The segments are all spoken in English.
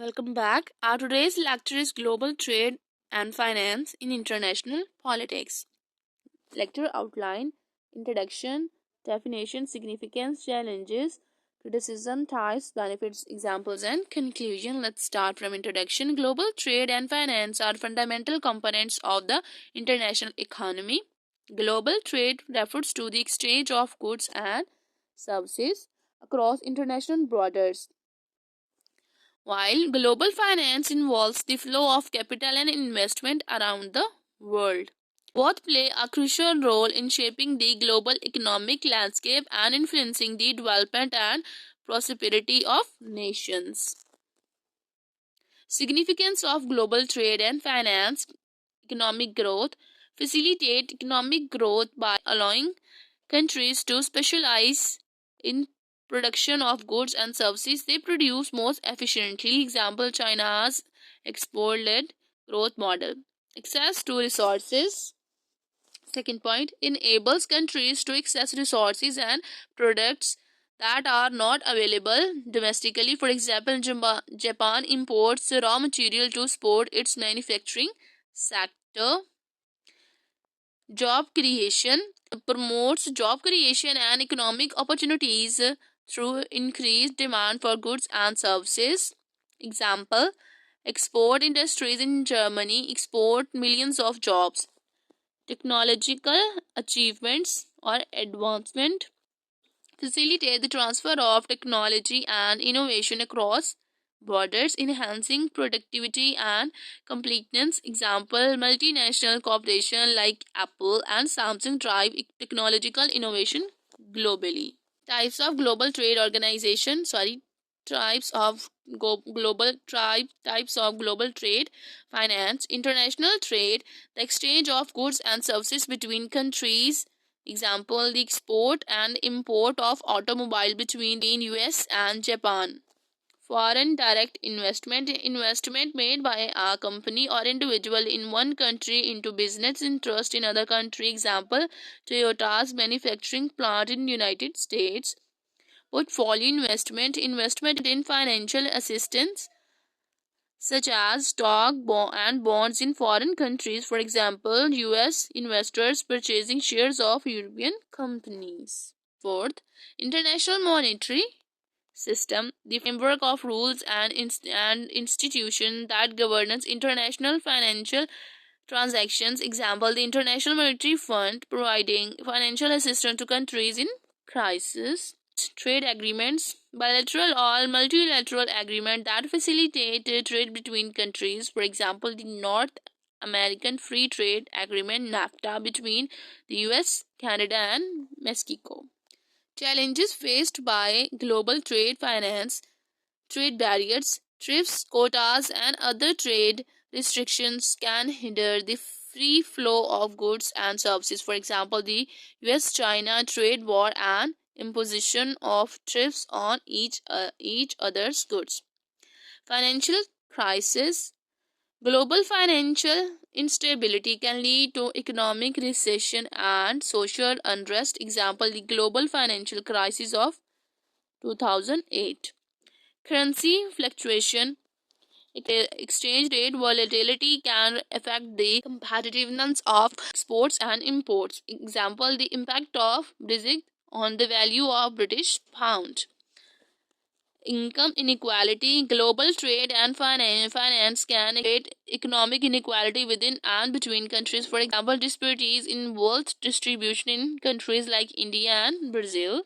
Welcome back. Our today's lecture is Global Trade and Finance in International Politics. Lecture outline, introduction, definition, significance, challenges, criticism, ties, benefits, examples, and conclusion. Let's start from introduction. Global trade and finance are fundamental components of the international economy. Global trade refers to the exchange of goods and services across international borders, while global finance involves the flow of capital and investment around the world. Both play a crucial role in shaping the global economic landscape and influencing the development and prosperity of nations. Significance of global trade and finance. Economic growth. Facilitate economic growth by allowing countries to specialize in production of goods and services they produce most efficiently. Example, China's export-led growth model. Access to resources. Second point, enables countries to access resources and products that are not available domestically. For example, Japan imports raw material to support its manufacturing sector. Job creation. Promotes job creation and economic opportunities through increased demand for goods and services. Example, export industries in Germany export millions of jobs. Technological achievements or advancement. Facilitate the transfer of technology and innovation across borders, enhancing productivity and completeness. Example, multinational corporations like Apple and Samsung drive technological innovation globally. Types of global trade organization, types of types of global trade finance. International trade, the exchange of goods and services between countries. Example, the export and import of automobile between US and Japan. Foreign direct investment made by a company or individual in one country into business interest in other country. Example, Toyota's manufacturing plant in United States. Portfolio investment in financial assistance such as stock and bonds in foreign countries. For example, US investors purchasing shares of European companies. Fourth, international monetary system, the framework of rules and institutions that governs international financial transactions. Example, the International Monetary Fund providing financial assistance to countries in crisis. Trade agreements, bilateral or multilateral agreement that facilitate trade between countries. For example, the North American Free Trade Agreement NAFTA between the US, Canada and Mexico. Challenges faced by global trade finance. Trade barriers, tariffs, quotas, and other trade restrictions can hinder the free flow of goods and services. For example, the US China trade war and imposition of tariffs on each other's goods. Financial crisis. Global financial instability can lead to economic recession and social unrest. Example, the global financial crisis of 2008. Currency fluctuation. Exchange rate volatility can affect the competitiveness of exports and imports. Example, the impact of Brexit on the value of British pound. Income inequality. Global trade and finance can create economic inequality within and between countries. For example, disparities in wealth distribution in countries like India and Brazil.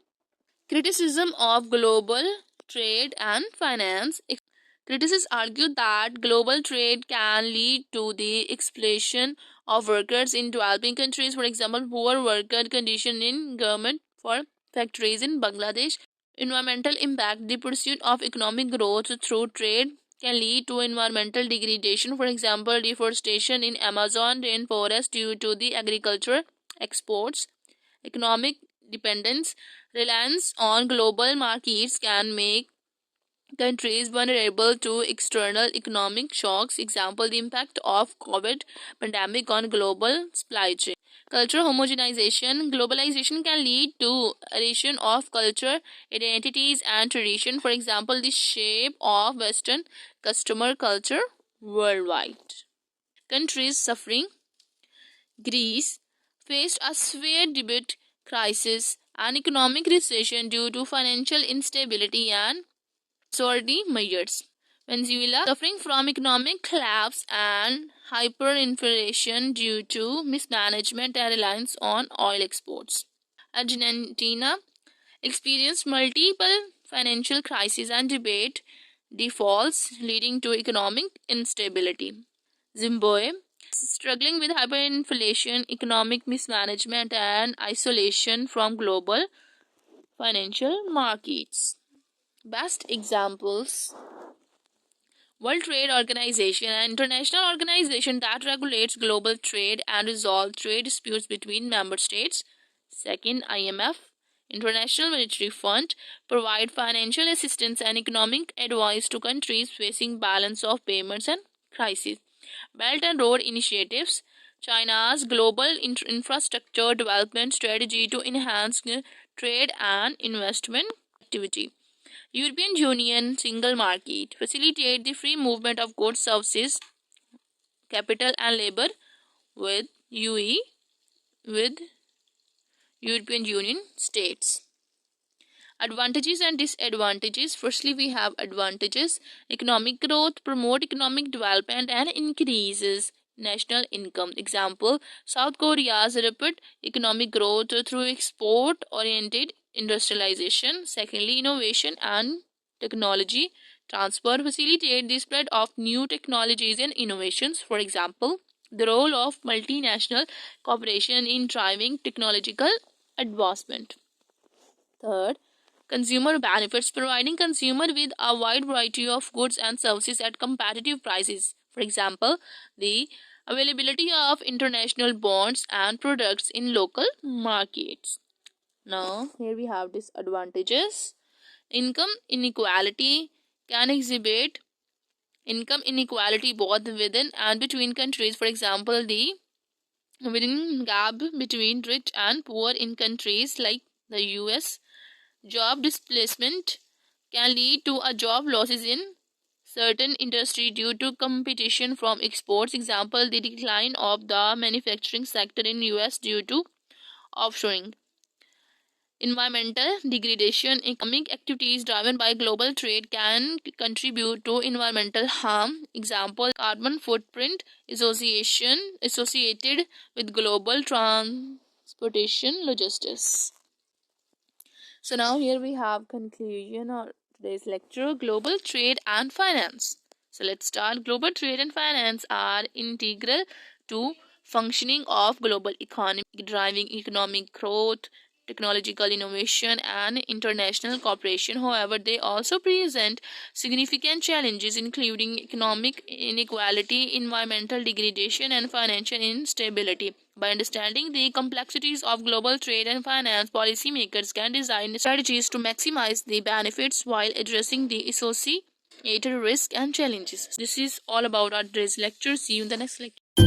Criticism of global trade and finance. Critics argue that global trade can lead to the exploitation of workers in developing countries. For example, poor worker conditions in government for factories in Bangladesh. Environmental impact. The pursuit of economic growth through trade can lead to environmental degradation. For example, deforestation in Amazon rainforest due to the agriculture exports. Economic dependence. Reliance on global markets can make countries vulnerable to external economic shocks. Example, the impact of COVID pandemic on global supply chain. Cultural homogenization. Globalization can lead to erosion of culture, identities, and tradition. For example, the shape of Western customer culture worldwide. Countries suffering. Greece faced a severe debt crisis and economic recession due to financial instability and austerity measures. Venezuela suffering from economic collapse and hyperinflation due to mismanagement and reliance on oil exports. Argentina experienced multiple financial crises and debate defaults leading to economic instability. Zimbabwe struggling with hyperinflation, economic mismanagement, and isolation from global financial markets. Best examples: World Trade Organization, an international organization that regulates global trade and resolves trade disputes between member states. Second, IMF, International Monetary Fund, provide financial assistance and economic advice to countries facing balance of payments and crises. Belt and Road Initiatives, China's global infrastructure development strategy to enhance trade and investment activity. European Union single market facilitate the free movement of goods, services, capital and labor with UE with European Union states. Advantages and disadvantages. Firstly, we have advantages. Economic growth promote economic development and increases national income. Example: South Korea's rapid economic growth through export oriented industrialization. Secondly, innovation and technology transfer facilitate the spread of new technologies and innovations. For example, the role of multinational corporation in driving technological advancement. Third, consumer benefits, providing consumer with a wide variety of goods and services at competitive prices. For example, the availability of international bonds and products in local markets. Now, here we have disadvantages. Income inequality can exhibit income inequality both within and between countries. For example, the within gap between rich and poor in countries like the US. Job displacement can lead to a job losses in certain industry due to competition from exports. Example: the decline of the manufacturing sector in US due to offshoring. Environmental degradation. Economic activities driven by global trade can contribute to environmental harm. Example: carbon footprint associated with global transportation logistics. So now here we have conclusion of today's lecture: global trade and finance. So let's start. Global trade and finance are integral to functioning of global economy, driving economic growth, technological innovation and international cooperation. However, they also present significant challenges including economic inequality, environmental degradation and financial instability. By understanding the complexities of global trade and finance, policymakers can design strategies to maximize the benefits while addressing the associated risks and challenges. This is all about our today's lecture. See you in the next lecture.